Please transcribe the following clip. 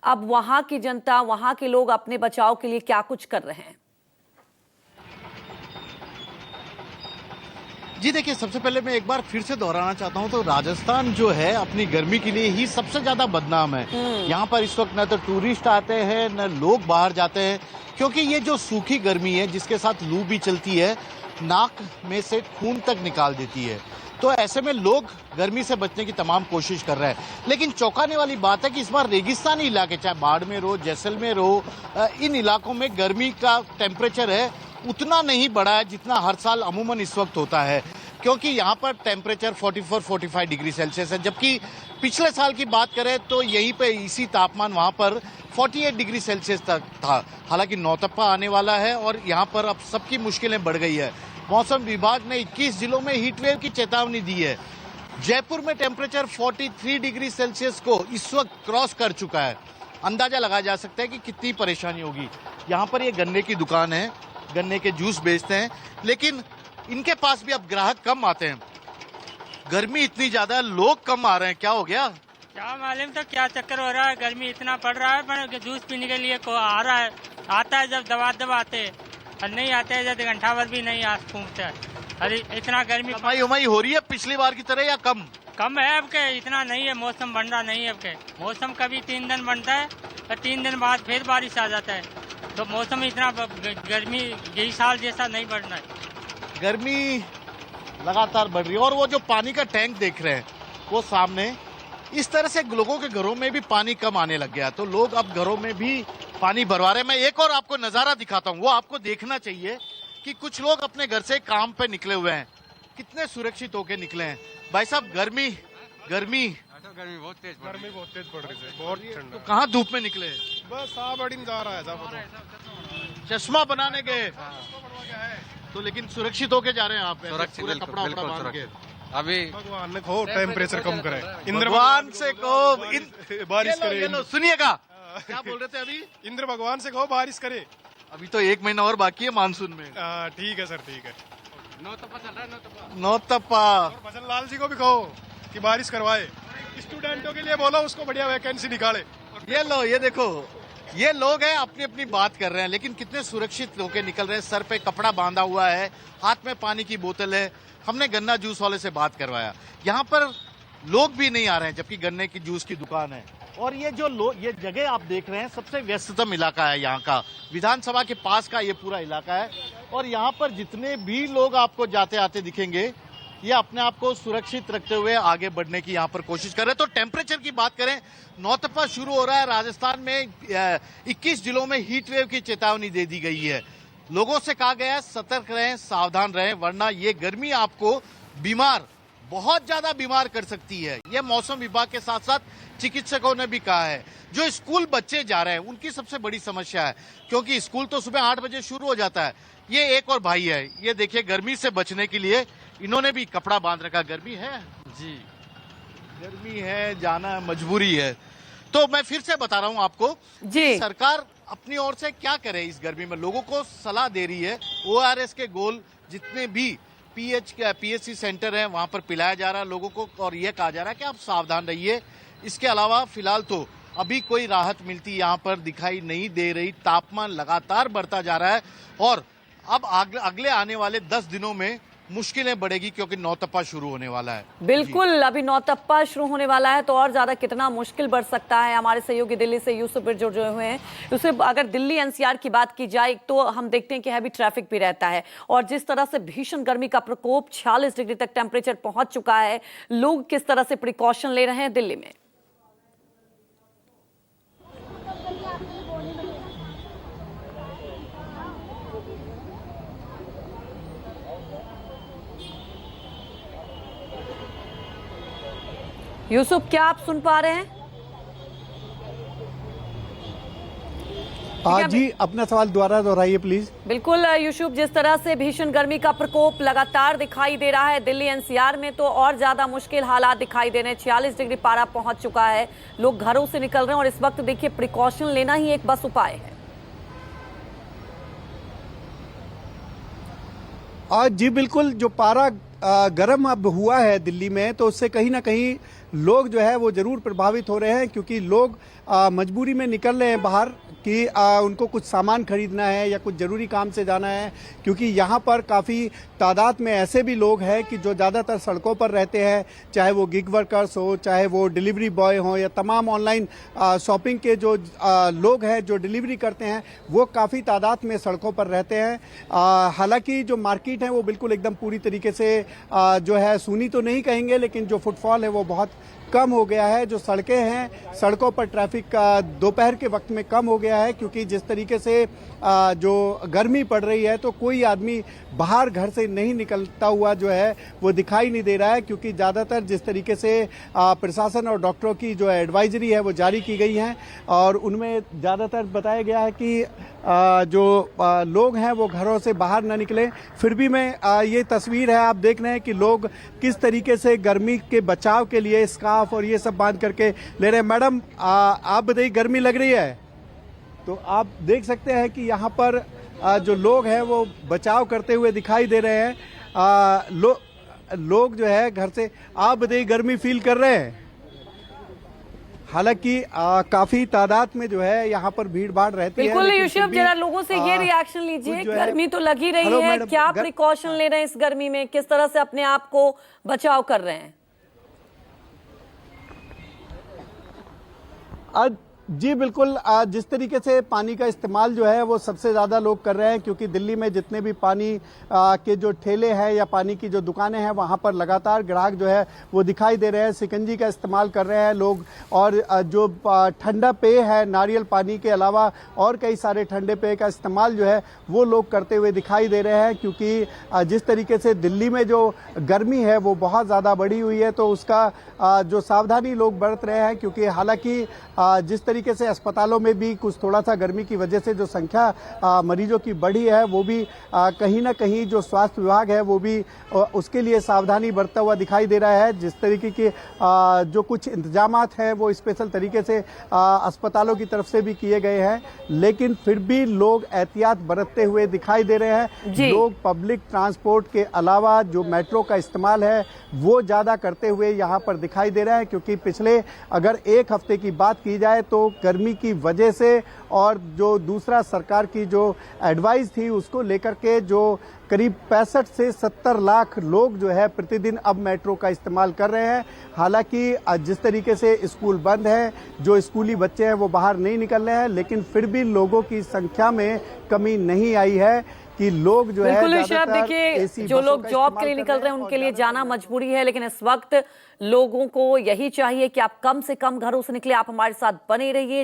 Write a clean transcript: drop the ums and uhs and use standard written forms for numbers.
अब वहां की जनता, वहां के लोग अपने बचाव के लिए क्या कुछ कर रहे हैं? जी देखिए, सबसे पहले मैं एक बार फिर से दोहराना चाहता हूं, तो राजस्थान जो है अपनी गर्मी के लिए ही सबसे ज्यादा बदनाम है। यहाँ पर इस वक्त न तो टूरिस्ट आते हैं न लोग बाहर जाते हैं, क्योंकि ये जो सूखी गर्मी है जिसके साथ लू भी चलती है, नाक में से खून तक निकाल देती है। तो ऐसे में लोग गर्मी से बचने की तमाम कोशिश कर रहे हैं। लेकिन चौंकाने वाली बात है कि इस बार रेगिस्तानी इलाके, चाहे बाड़मेर हो, जैसलमेर हो, इन इलाकों में गर्मी का टेम्परेचर है उतना नहीं बढ़ा है जितना हर साल अमूमन इस वक्त होता है, क्योंकि यहाँ पर टेम्परेचर 44-45 डिग्री सेल्सियस है। जबकि पिछले साल की बात करें तो यहीं पे इसी तापमान वहाँ पर 48 डिग्री सेल्सियस तक था। हालांकि नौतप्पा आने वाला है और यहाँ पर अब सबकी मुश्किलें बढ़ गई है। मौसम विभाग ने 21 जिलों में हीट वेव की चेतावनी दी है। जयपुर में टेम्परेचर 43 डिग्री सेल्सियस को इस वक्त क्रॉस कर चुका है। अंदाजा लगाया जा सकता है कि कितनी परेशानी होगी। यहाँ पर ये गन्ने की दुकान है, गन्ने के जूस बेचते हैं, लेकिन इनके पास भी अब ग्राहक कम आते हैं। गर्मी इतनी ज्यादा है, लोग कम आ रहे हैं, क्या हो गया? क्या मालूम तो क्या चक्कर हो रहा है, गर्मी इतना पड़ रहा है, पर जूस पीने के लिए को आ रहा है, आता है जब दबा आते, और नहीं आते हैं जब घंटा भर भी नहीं आज पूछता है। अरे इतना गर्मी कमाई उमाई हो रही है पिछली बार की तरह या कम? कम है अब के, इतना नहीं है, मौसम बन रहा नहीं है अब के। मौसम कभी 3 दिन बनता है और 3 दिन बाद फिर बारिश आ जाता है, तो मौसम इतना गर्मी यही साल जैसा नहीं बढ़ना है। गर्मी लगातार बढ़ रही है और वो जो पानी का टैंक देख रहे हैं वो सामने, इस तरह से लोगों के घरों में भी पानी कम आने लग गया, तो लोग अब घरों में भी पानी भरवा रहे हैं। मैं एक और आपको नजारा दिखाता हूँ, वो आपको देखना चाहिए कि कुछ लोग अपने घर से काम पे निकले हुए हैं, कितने सुरक्षित होके निकले हैं। भाई साहब, गर्मी बहुत तेज पड़ रही है, बहुत ठंडा। तो कहाँ धूप में निकले? बस साबड़ी जा रहा है, चश्मा बनाने गए तो, लेकिन सुरक्षित होके जा रहे हैं आप? सुरक्षित, पूरा कपड़ा बिल्कुल बांध के। अभी भगवान ने कहो टेम्परेचर कम करे, इंद्र भगवान से कहो बारिश करे। सुनिएगा क्या बोल रहे थे अभी? इंद्र भगवान से कहो बारिश करे। अभी तो 1 महीना और बाकी है मानसून में। ठीक है सर, ठीक है। नौतप्पा और भजन लाल जी को भी कहो कि बारिश करवाए, स्टूडेंटों के लिए बोलो उसको बढ़िया वैकेंसी निकाले। ये लो, ये देखो, ये लोग हैं अपनी अपनी बात कर रहे हैं, लेकिन कितने सुरक्षित होके निकल रहे हैं। सर पे कपड़ा बांधा हुआ है, हाथ में पानी की बोतल है। हमने गन्ना जूस वाले से बात करवाया, यहाँ पर लोग भी नहीं आ रहे हैं, जबकि गन्ने की जूस की दुकान है। और ये जो ये जगह आप देख रहे हैं, सबसे व्यस्ततम इलाका है यहाँ का, विधानसभा के पास का ये पूरा इलाका है। और यहाँ पर जितने भी लोग आपको जाते आते दिखेंगे, ये अपने आप को सुरक्षित रखते हुए आगे बढ़ने की यहाँ पर कोशिश कर रहे हैं। तो टेम्परेचर की बात करें, नौतपा शुरू हो रहा है। राजस्थान में 21 जिलों में हीट वेव की चेतावनी दे दी गई है। लोगों से कहा गया है सतर्क रहें, सावधान रहें, वरना ये गर्मी आपको बीमार, बहुत ज्यादा बीमार कर सकती है। ये मौसम विभाग के साथ साथ चिकित्सकों ने भी कहा है। जो स्कूल बच्चे जा रहे हैं उनकी सबसे बड़ी समस्या है, क्योंकि स्कूल तो सुबह 8 बजे शुरू हो जाता है। ये एक और भाई है, ये देखिए, गर्मी से बचने के लिए इन्होंने भी कपड़ा बांध रखा। गर्मी है जी, गर्मी है, जाना मजबूरी है। तो मैं फिर से बता रहा हूं आपको जी, सरकार अपनी ओर से क्या करे इस गर्मी में, लोगों को सलाह दे रही है। ORS के गोल जितने भी PHC सेंटर हैं वहां पर पिलाया जा रहा है लोगों को, और यह कहा जा रहा है कि आप सावधान रहिए। इसके अलावा फिलहाल तो अभी कोई राहत मिलती यहाँ पर दिखाई नहीं दे रही। तापमान लगातार बढ़ता जा रहा है और अब अगले आने वाले 10 दिनों में मुश्किलें बढ़ेगी, क्योंकि नौतप्पा शुरू होने वाला है। बिल्कुल, अभी नौतप्पा शुरू होने वाला है तो और ज्यादा कितना मुश्किल बढ़ सकता है। हमारे सहयोगी दिल्ली से यूसुफ जुड़े हुए हैं। यूसुफ, अगर दिल्ली NCR की बात की जाए तो हम देखते हैं कि हैवी ट्रैफिक भी रहता है, और जिस तरह से भीषण गर्मी का प्रकोप 46 डिग्री तक टेम्परेचर पहुंच चुका है, लोग किस तरह से प्रिकॉशन ले रहे हैं दिल्ली में? यूसुफ, क्या आप सुन पा रहे हैं? जी, अपना सवाल दोबारा दोहराइए प्लीज। बिल्कुल यूसुफ, जिस तरह से भीषण गर्मी का प्रकोप लगातार दिखाई दे रहा है दिल्ली NCR में, तो और ज्यादा मुश्किल हालात दिखाई दे रहे हैं। 46 डिग्री पारा पहुंच चुका है, लोग घरों से निकल रहे हैं और इस वक्त देखिए प्रिकॉशन लेना ही एक बस उपाय है। जी बिल्कुल, जो पारा गर्म अब हुआ है दिल्ली में, तो उससे कहीं ना कहीं लोग जो है वो जरूर प्रभावित हो रहे हैं, क्योंकि लोग मजबूरी में निकल रहे हैं बाहर कि उनको कुछ सामान खरीदना है या कुछ ज़रूरी काम से जाना है, क्योंकि यहाँ पर काफ़ी तादाद में ऐसे भी लोग हैं कि जो ज़्यादातर सड़कों पर रहते हैं, चाहे वो गिग वर्कर्स हो, चाहे वो डिलीवरी बॉय हों, या तमाम ऑनलाइन शॉपिंग के जो लोग हैं जो डिलीवरी करते हैं, वो काफ़ी तादाद में सड़कों पर रहते हैं। हालांकि जो मार्केट है वो बिल्कुल एकदम पूरी तरीके से जो है सूनी तो नहीं कहेंगे, लेकिन जो फुटफॉल है वो बहुत कम हो गया है। जो सड़कें हैं, सड़कों पर ट्रैफिक दोपहर के वक्त में कम हो गया है, क्योंकि जिस तरीके से जो गर्मी पड़ रही है तो कोई आदमी बाहर घर से नहीं निकलता हुआ जो है वो दिखाई नहीं दे रहा है, क्योंकि ज़्यादातर जिस तरीके से प्रशासन और डॉक्टरों की जो एडवाइजरी है वो जारी की गई हैं, और उनमें ज़्यादातर बताया गया है कि जो लोग हैं वो घरों से बाहर न निकलें। फिर भी मैं ये तस्वीर है, आप देख रहे हैं कि लोग किस तरीके से गर्मी के बचाव के लिए स्कार्फ और ये सब बांध करके ले रहे हैं। मैडम आप बताइए, गर्मी लग रही है? तो आप देख सकते हैं कि यहाँ पर जो लोग हैं वो बचाव करते हुए दिखाई दे रहे हैं। लोग जो है घर से, आप बताइए, गर्मी फील कर रहे हैं? हालांकि काफी तादाद में जो है यहाँ पर भीड़ भाड़ रहती है। बिल्कुल यूसुफ, जरा लोगों से ये रिएक्शन लीजिए। गर्मी तो लग ही रही है, क्या प्रिकॉशन ले रहे हैं इस गर्मी में, किस तरह से अपने आप को बचाव कर रहे हैं? जी बिल्कुल, जिस तरीके से पानी का इस्तेमाल जो है वो सबसे ज़्यादा लोग कर रहे हैं, क्योंकि दिल्ली में जितने भी पानी के जो ठेले हैं या पानी की जो दुकानें हैं वहाँ पर लगातार ग्राहक जो है वो दिखाई दे रहे हैं। शिकंजी का इस्तेमाल कर रहे हैं लोग, और जो ठंडा पेय है, नारियल पानी के अलावा और कई सारे ठंडे पेय का इस्तेमाल जो है वो लोग करते हुए दिखाई दे रहे हैं, क्योंकि जिस तरीके से दिल्ली में जो गर्मी है वो बहुत ज़्यादा बढ़ी हुई है, तो उसका जो सावधानी लोग बरत रहे हैं। क्योंकि हालांकि जिस तरीके से अस्पतालों में भी कुछ थोड़ा सा गर्मी की वजह से जो संख्या मरीजों की बढ़ी है, वो भी कहीं ना कहीं जो स्वास्थ्य विभाग है वो भी उसके लिए सावधानी बरतता हुआ दिखाई दे रहा है। जिस तरीके के जो कुछ इंतजामात हैं वो स्पेशल तरीके से अस्पतालों की तरफ से भी किए गए हैं, लेकिन फिर भी लोग एहतियात बरतते हुए दिखाई दे रहे हैं। लोग पब्लिक ट्रांसपोर्ट के अलावा जो मेट्रो का इस्तेमाल है वो ज़्यादा करते हुए यहाँ पर दिखाई दे रहा है, क्योंकि पिछले अगर एक हफ्ते की बात की जाए तो गर्मी की वजह से और जो दूसरा सरकार की जो एडवाइस थी उसको लेकर के जो करीब 65 से 70 लाख लोग जो है प्रतिदिन अब मेट्रो का इस्तेमाल कर रहे हैं। हालांकि जिस तरीके से स्कूल बंद है, जो स्कूली बच्चे हैं वो बाहर नहीं निकल रहे हैं, लेकिन फिर भी लोगों की संख्या में कमी नहीं आई है कि लोग जो है देखिए, जो लोग जॉब के लिए निकल रहे हैं उनके लिए जाना मजबूरी है, लेकिन इस वक्त लोगों को यही चाहिए कि आप कम से कम घरों से निकले। आप हमारे साथ बने रहिए।